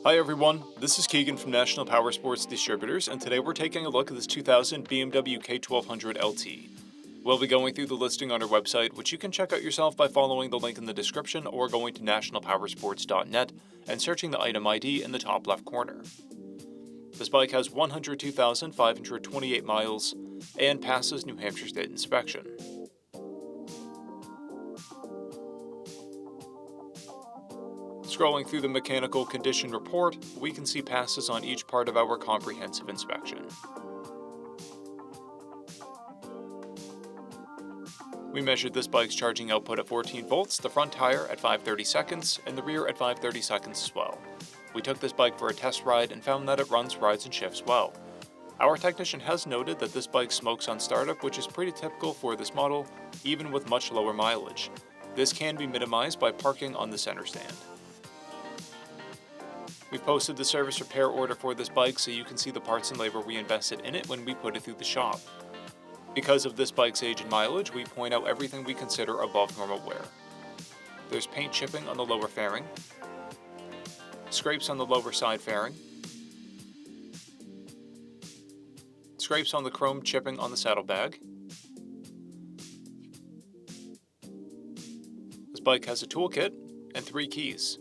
Hi everyone, this is Keegan from National Powersports Distributors, and today we're taking a look at this 2000 BMW K1200LT. We'll be going through the listing on our website, which you can check out yourself by following the link in the description or going to nationalpowersports.net and searching the item ID in the top left corner. This bike has 102,528 miles and passes New Hampshire State inspection. Scrolling through the mechanical condition report, we can see passes on each part of our comprehensive inspection. We measured this bike's charging output at 14 volts, the front tire at 530 seconds, and the rear at 530 seconds as well. We took this bike for a test ride and found that it runs, rides, and shifts well. Our technician has noted that this bike smokes on startup, which is pretty typical for this model, even with much lower mileage. This can be minimized by parking on the center stand. We've posted the service repair order for this bike so you can see the parts and labor we invested in it when we put it through the shop. Because of this bike's age and mileage, we point out everything we consider above normal wear. There's paint chipping on the lower fairing, scrapes on the lower side fairing, scrapes on the chrome chipping on the saddlebag. This bike has a toolkit and 3 keys.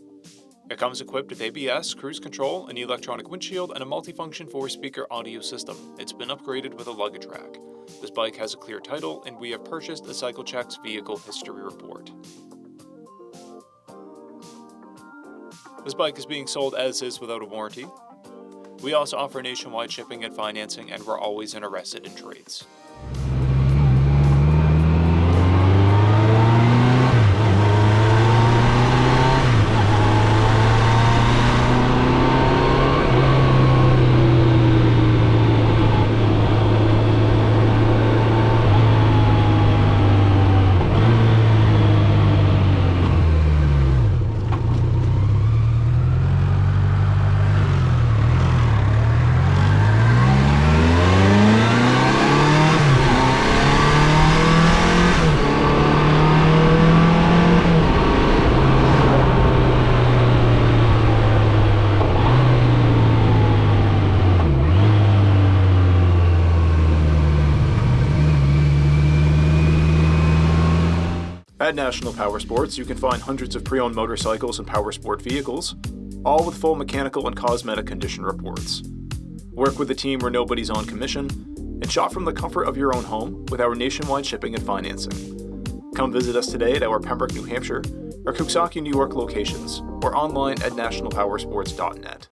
It comes equipped with ABS, cruise control, an electronic windshield, and a multifunction 4-speaker audio system. It's been upgraded with a luggage rack. This bike has a clear title, and we have purchased a CycleCheck's vehicle history report. This bike is being sold as is without a warranty. We also offer nationwide shipping and financing, and we're always interested in trades. At National Powersports, you can find hundreds of pre-owned motorcycles and powersport vehicles, all with full mechanical and cosmetic condition reports. Work with a team where nobody's on commission, and shop from the comfort of your own home with our nationwide shipping and financing. Come visit us today at our Pembroke, New Hampshire, or Coxsackie, New York locations, or online at nationalpowersports.net.